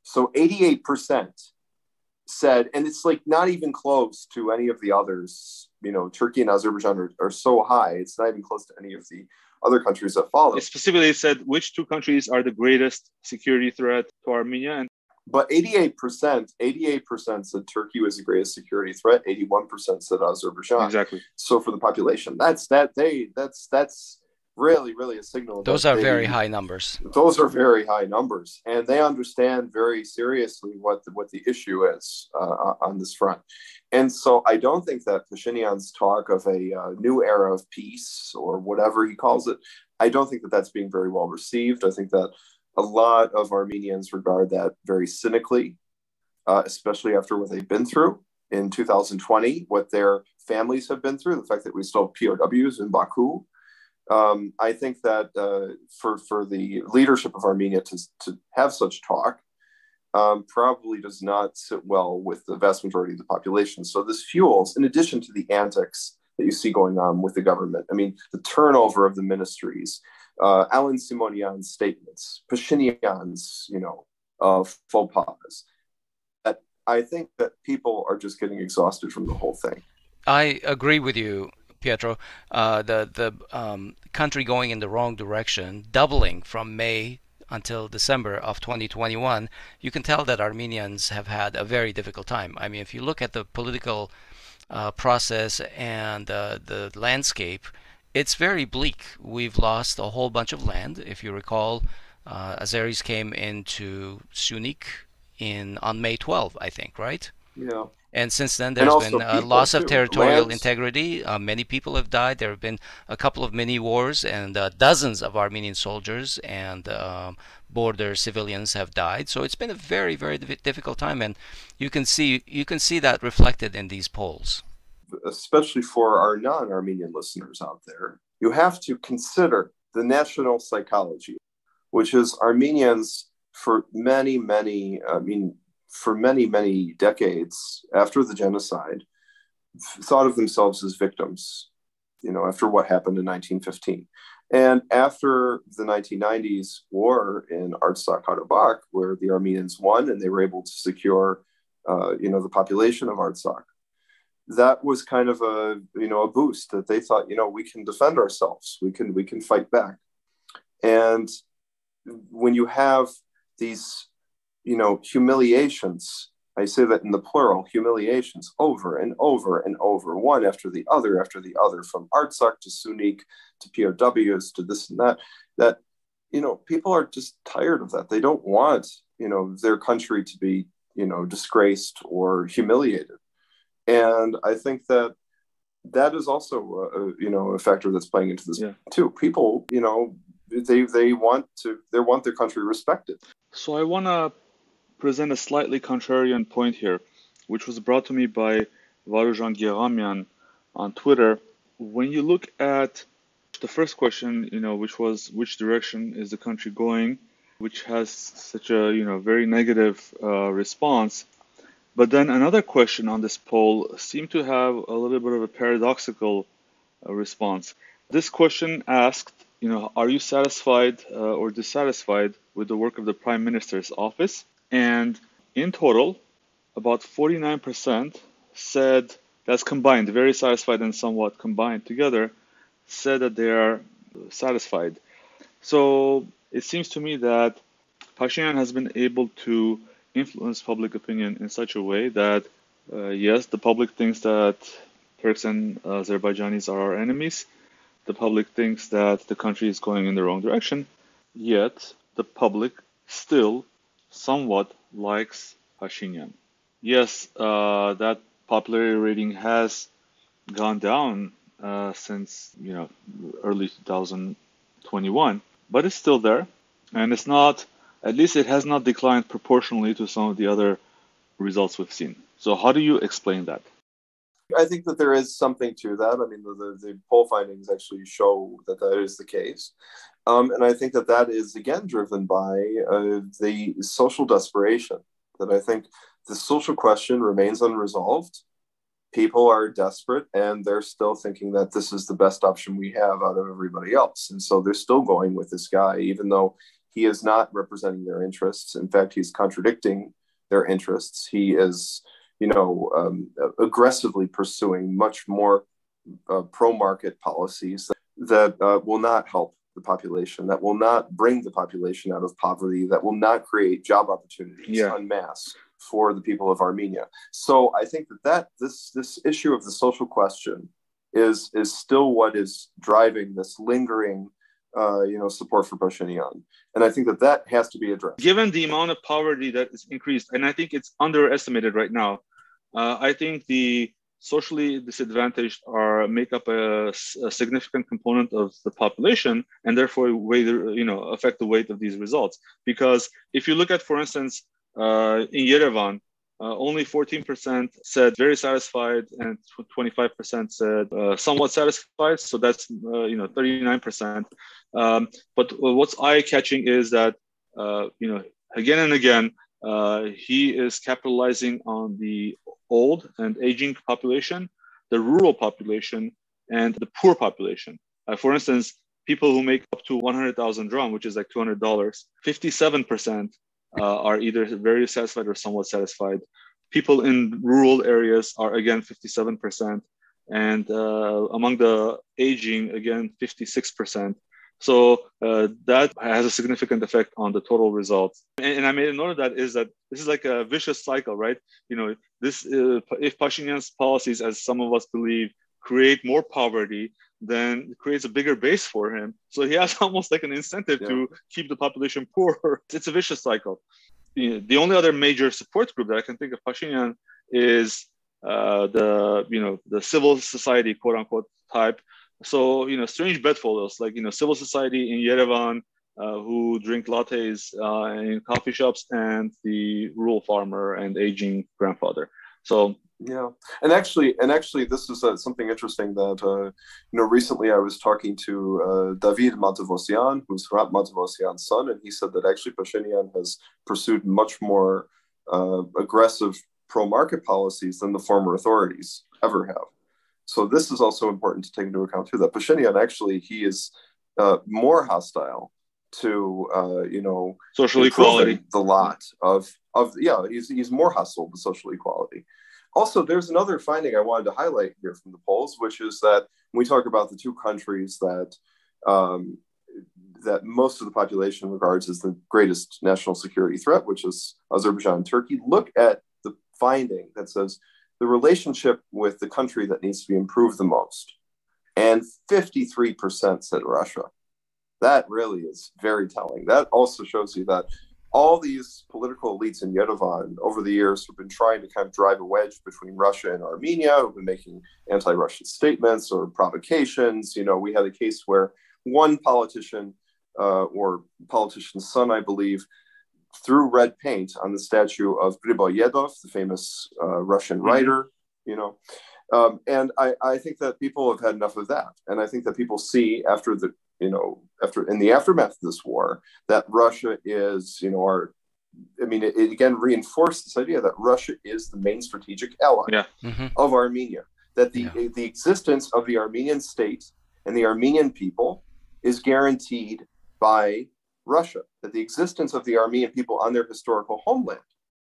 So 88% said, and it's like not even close to any of the others. You know, Turkey and Azerbaijan are so high, it's not even close to any of the other countries that follow. It specifically said which two countries are the greatest security threat to Armenia. But 88% said Turkey was the greatest security threat. 81% said Azerbaijan. Exactly. So for the population, that's really a signal. Those are very high numbers. Those are very high numbers, and they understand very seriously what the issue is on this front. And so I don't think that Pashinyan's talk of a new era of peace, or whatever he calls it, I don't think that that's being very well received. I think that a lot of Armenians regard that very cynically, especially after what they've been through in 2020, what their families have been through, the fact that we still have POWs in Baku. I think that for the leadership of Armenia to have such talk probably does not sit well with the vast majority of the population. So this fuels, in addition to the antics that you see going on with the government, I mean, the turnover of the ministries, Alan Simonian's statements, Pashinyan's, faux pas. That I think that people are just getting exhausted from the whole thing. I agree with you, Pietro. The country going in the wrong direction, doubling from May until December of 2021, you can tell that Armenians have had a very difficult time. I mean, if you look at the political process and the landscape, it's very bleak. We've lost a whole bunch of land. If you recall, Azeris came into Syunik on May 12, I think, right? Yeah. And since then, there's been a loss of territorial integrity. Many people have died. There have been a couple of mini wars, and dozens of Armenian soldiers and border civilians have died. So it's been a very, very difficult time, and you can see that reflected in these polls. Especially for our non-Armenian listeners out there, you have to consider the national psychology, which is Armenians for many decades after the genocide thought of themselves as victims, after what happened in 1915. And after the 1990s war in Artsakh-Karabakh, where the Armenians won and they were able to secure, the population of Artsakh, that was kind of a boost that they thought, we can defend ourselves, we can fight back. And when you have these humiliations, I say that in the plural, humiliations over and over and over, one after the other, from Artsakh to Syunik to POWs to this and that people are just tired of that. They don't want, their country to be, disgraced or humiliated. And I think that is also, a factor that's playing into this too. People, they want their country respected. So I want to present a slightly contrarian point here, which was brought to me by Vahagn Khachatryan on Twitter. When you look at the first question, which was which direction is the country going, which has such a very negative response. But then another question on this poll seemed to have a little bit of a paradoxical response. This question asked, are you satisfied or dissatisfied with the work of the Prime Minister's office? And in total, about 49% said, that's combined, very satisfied and somewhat combined together, said that they are satisfied. So it seems to me that Pashinyan has been able to influence public opinion in such a way that, yes, the public thinks that Turks and Azerbaijanis are our enemies. The public thinks that the country is going in the wrong direction. Yet, the public still somewhat likes Pashinyan. Yes, that popularity rating has gone down since early 2021, but it's still there, and it's not. At least it has not declined proportionally to some of the other results we've seen. So how do you explain that? I think that there is something to that. I mean, the poll findings actually show that is the case. And I think that is, again, driven by the social desperation that I think the social question remains unresolved. People are desperate and they're still thinking that this is the best option we have out of everybody else. And so they're still going with this guy, even though he is not representing their interests. In fact, he's contradicting their interests. He is, aggressively pursuing much more pro-market policies that will not help the population, that will not bring the population out of poverty, that will not create job opportunities en masse for the people of Armenia. So I think that this issue of the social question is still what is driving this lingering support for Pashinyan. And I think that has to be addressed. Given the amount of poverty that is increased, and I think it's underestimated right now, I think the socially disadvantaged make up a significant component of the population, and therefore affect the weight of these results. Because if you look at, for instance, in Yerevan, only 14% said very satisfied, and 25% said somewhat satisfied. So that's 39%. But what's eye-catching is that again and again he is capitalizing on the old and aging population, the rural population, and the poor population. For instance, people who make up to 100,000 dram, which is like $200, 57% are either very satisfied or somewhat satisfied. People in rural areas are again 57%, and among the aging, again 56%. So that has a significant effect on the total results. And I made a note of that is that this is like a vicious cycle, right? This if Pashinyan's policies, as some of us believe, create more poverty, then it creates a bigger base for him. So he has almost like an incentive to keep the population poor. It's a vicious cycle. The only other major support group that I can think of Pashinyan is the civil society, quote unquote, type. So, strange bedfellows, like, civil society in Yerevan who drink lattes in coffee shops, and the rural farmer and aging grandfather. So, yeah. And actually, this is something interesting that, recently I was talking to David Matevosyan, who's Hrant Matevosyan's son, and he said that actually Pashinyan has pursued much more aggressive pro-market policies than the former authorities ever have. So this is also important to take into account too, that Pashinyan actually, he is more hostile to, social equality. The lot he's more hostile to social equality. Also, there's another finding I wanted to highlight here from the polls, which is that when we talk about the two countries that that most of the population regards as the greatest national security threat, which is Azerbaijan and Turkey, look at the finding that says the relationship with the country that needs to be improved the most. And 53% said Russia. That really is very telling. That also shows you that all these political elites in Yerevan over the years have been trying to kind of drive a wedge between Russia and Armenia, who've been making anti-Russian statements or provocations. We had a case where one politician or politician's son, I believe, threw red paint on the statue of Griboyedov, the famous Russian writer, and I think that people have had enough of that. And I think that people see after in the aftermath of this war, that Russia is, it again reinforced this idea that Russia is the main strategic ally of Armenia, that the existence of the Armenian state and the Armenian people is guaranteed by Russia, that the existence of the Armenian people on their historical homeland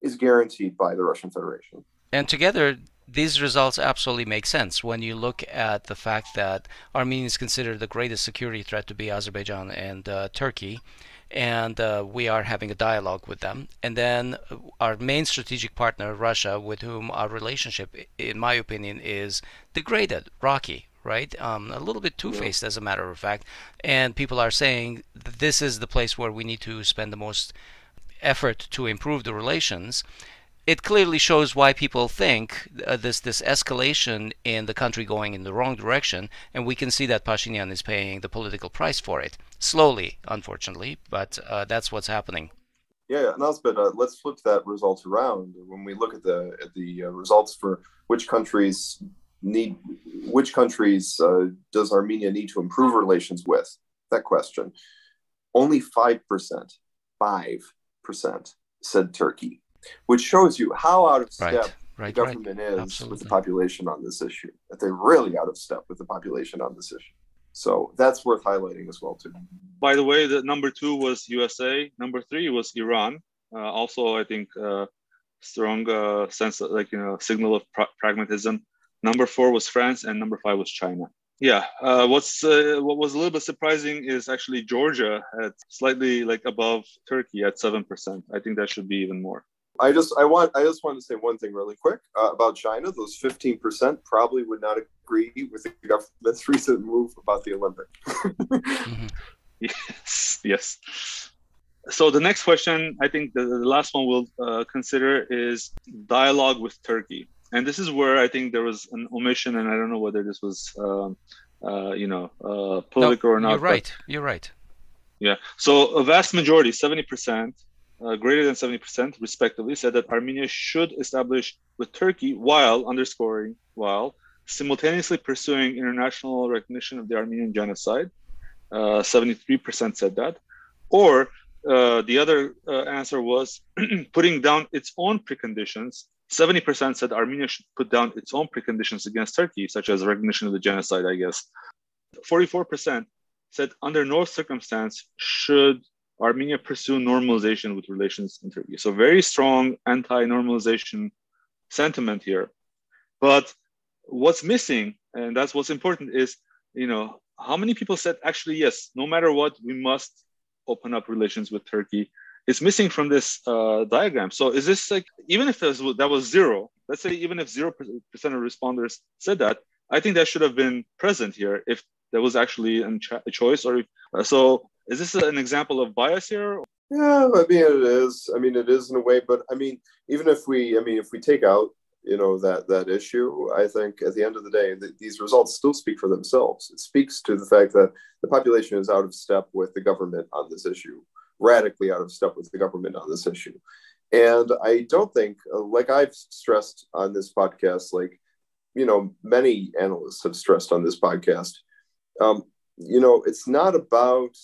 is guaranteed by the Russian Federation. And together, these results absolutely make sense when you look at the fact that Armenians consider the greatest security threat to be Azerbaijan and Turkey, and we are having a dialogue with them. And then our main strategic partner, Russia, with whom our relationship, in my opinion, is degraded, rocky, right? A little bit two-faced, as a matter of fact. And people are saying this is the place where we need to spend the most effort to improve the relations. It clearly shows why people think this escalation in the country going in the wrong direction, and we can see that Pashinyan is paying the political price for it. Slowly, unfortunately, but that's what's happening. Yeah, but let's flip that result around. When we look at the results for which countries does Armenia need to improve relations with, that question, only 5% said Turkey. which shows you how out of step Right, the government is Absolutely. with the population on this issue, that they're really out of step with the population on this issue. So that's worth highlighting as well, too. By the way, the number 2 was USA. Number 3 was Iran. Also, I think strong sense of, signal of pragmatism. Number 4 was France, and number 5 was China. Yeah. What was a little bit surprising is actually Georgia at slightly above Turkey at 7%. I think that should be even more. I just want to say one thing really quick about China. Those 15% probably would not agree with the government's recent move about the Olympics. Mm-hmm. Yes. So the next question, I think the last one we'll consider is dialogue with Turkey. And this is where I think there was an omission, and I don't know whether this was, political or not. You're right. Yeah. So a vast majority, 70%, greater than 70%, respectively, said that Armenia should establish with Turkey while simultaneously pursuing international recognition of the Armenian genocide. 73% said that. Or the other answer was putting down its own preconditions. 70% said Armenia should put down its own preconditions against Turkey, such as recognition of the genocide, I guess. 44% said under no circumstance should Armenia pursue normalization with relations in Turkey. So very strong anti-normalization sentiment here. But what's missing, and that's what's important, is, how many people said, actually, yes, no matter what, we must open up relations with Turkey. It's missing from this diagram. So is this even if that was zero, let's say even if 0% of responders said that, I think that should have been present here if there was actually a choice. Or so is this an example of bias here? Yeah, it is. It is in a way, but even if we take out, that issue, I think at the end of the day, these results still speak for themselves. It speaks to the fact that the population is out of step with the government on this issue, radically out of step with the government on this issue. And I don't think, like I've stressed on this podcast, many analysts have stressed on this podcast, it's not about,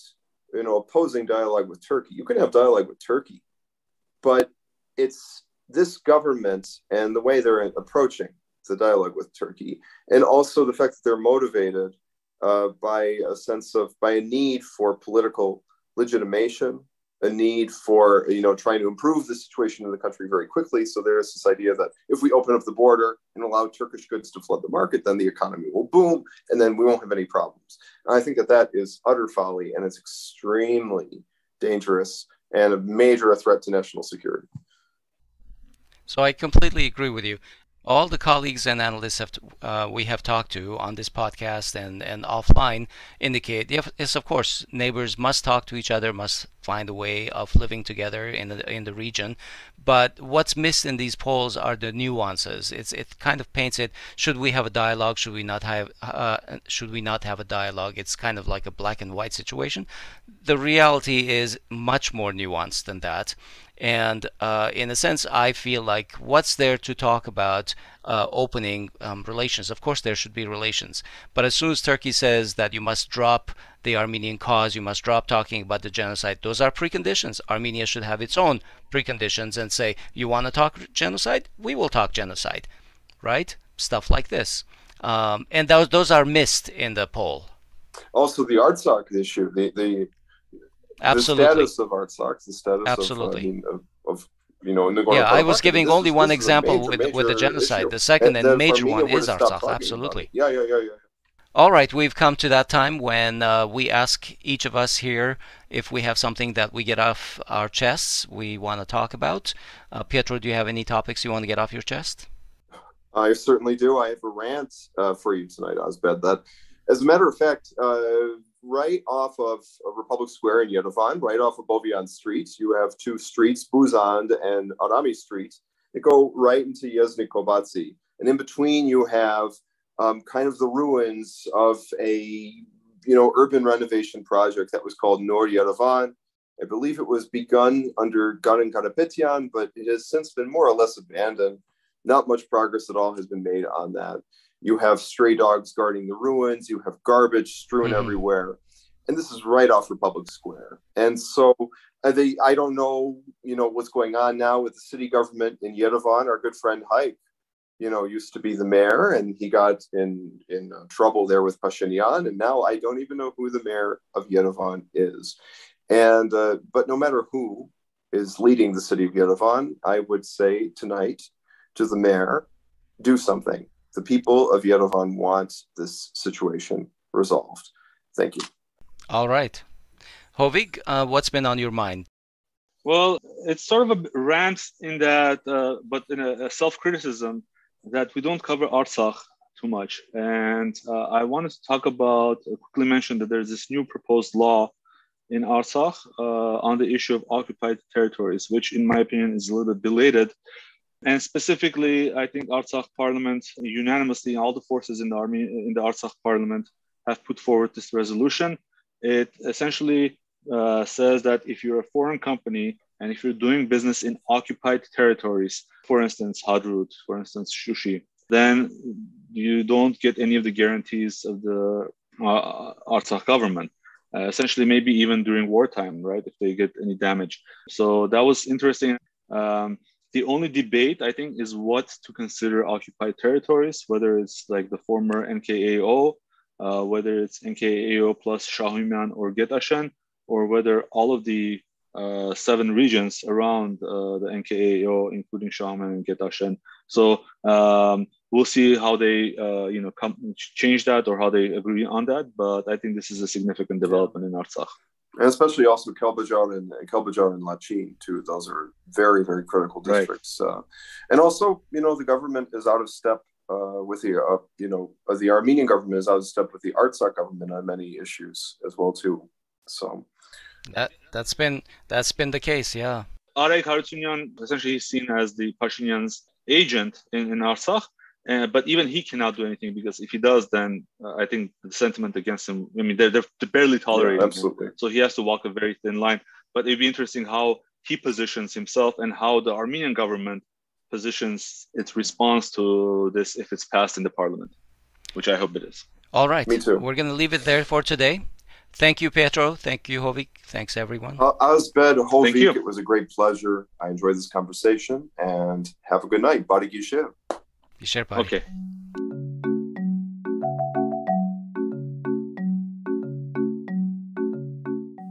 opposing dialogue with Turkey. You can have dialogue with Turkey, but it's this government and the way they're approaching the dialogue with Turkey, and also the fact that they're motivated by a need for political legitimation, a need for, trying to improve the situation in the country very quickly. So there's this idea that if we open up the border and allow Turkish goods to flood the market, then the economy will boom, and then we won't have any problems. And I think that is utter folly, and it's extremely dangerous and a major threat to national security. So I completely agree with you. All the colleagues and analysts we have talked to on this podcast and offline indicate, yes, of course, neighbors must talk to each other, must find a way of living together in the region. But what's missed in these polls are the nuances. It kind of paints it. Should we have a dialogue? Should we not have? Should we not have a dialogue? It's kind of like a black and white situation. The reality is much more nuanced than that. And in a sense, I feel like what's there to talk about opening relations? Of course, there should be relations. But as soon as Turkey says that you must drop the Armenian cause, you must drop talking about the genocide, those are preconditions. Armenia should have its own preconditions and say, you want to talk genocide? We will talk genocide, right? Stuff like this. And those are missed in the poll. Also, the Artsakh issue, Absolutely. The status of Artsakh, the status Absolutely. of Nagorno-Karabakh. Yeah, I was giving only one example with the genocide. Issue. The second and major Armenia one is Artsakh. Absolutely. Yeah. All right, we've come to that time when we ask each of us here if we have something that we get off our chests we want to talk about. Pietro, do you have any topics you want to get off your chest? I certainly do. I have a rant for you tonight, Osbed. That, as a matter of fact, right off of Republic Square in Yerevan, right off of Bovian Street, you have two streets, Buzand and Arami Street, that go right into Yezny Kobatsi. And in between, you have kind of the ruins of a urban renovation project that was called Nord Yerevan. I believe it was begun under Garin Karapetyan, but it has since been more or less abandoned. Not much progress at all has been made on that. You have stray dogs guarding the ruins. You have garbage strewn everywhere. and this is right off Republic Square. And so I don't know, what's going on now with the city government in Yerevan. Our good friend Haik, used to be the mayor, and he got in trouble there with Pashinyan, and now I don't even know who the mayor of Yerevan is. And but no matter who is leading the city of Yerevan, I would say tonight to the mayor, do something. The people of Yerevan want this situation resolved. Thank you. All right. Hovig, what's been on your mind? Well, it's sort of a rant in that, but in a self-criticism that we don't cover Artsakh too much. And I wanted to talk about, quickly mention that there's this new proposed law in Artsakh on the issue of occupied territories, which in my opinion is a little bit belated. And specifically, I think Artsakh parliament unanimously, all the forces in the army in the Artsakh parliament have put forward this resolution. It essentially says that if you're a foreign company and if you're doing business in occupied territories, for instance, Hadrut, for instance, Shushi, then you don't get any of the guarantees of the Artsakh government. Essentially, maybe even during wartime, right, if they get any damage. So that was interesting. The only debate, I think, is what to consider occupied territories, whether it's like the former NKAO, whether it's NKAO plus Shahumyan or Getashen, or whether all of the 7 regions around the NKAO, including Shahumyan and Getashen. So we'll see how they change that or how they agree on that. But I think this is a significant development in Artsakh. And especially also Kelbajar and Lachin, too. Those are very, very critical districts. Right. And also, the government is out of step with the Armenian government is out of step with the Artsakh government on many issues as well, too. So that's been the case, yeah. IRI Khachatryan essentially is seen as the Pashinyan's agent in Artsakh. But even he cannot do anything, because if he does, then I think the sentiment against him, I mean, they're barely tolerating absolutely. him. So he has to walk a very thin line. But it'd be interesting how he positions himself and how the Armenian government positions its response to this if it's passed in the parliament, which I hope it is. All right. Me too. We're going to leave it there for today. Thank you, Pietro. Thank you, Hovig. Thanks, everyone. Azbed, Hovig, it was a great pleasure. I enjoyed this conversation, and have a good night. Badi Gishev. Okay.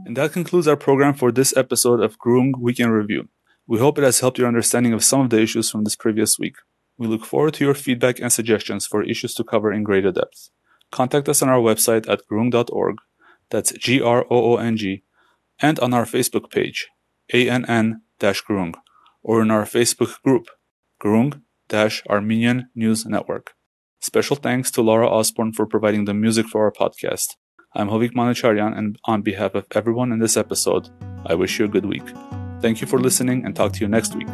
And that concludes our program for this episode of Groong Weekend Review. We hope it has helped your understanding of some of the issues from this previous week. We look forward to your feedback and suggestions for issues to cover in greater depth. Contact us on our website at groong.org, that's GROONG, and on our Facebook page, ANN-Groong, or in our Facebook group, Groong-Armenian News Network. Special thanks to Laura Osborne for providing the music for our podcast. I'm Vahagn Khachatryan, and on behalf of everyone in this episode, I wish you a good week. Thank you for listening, and talk to you next week.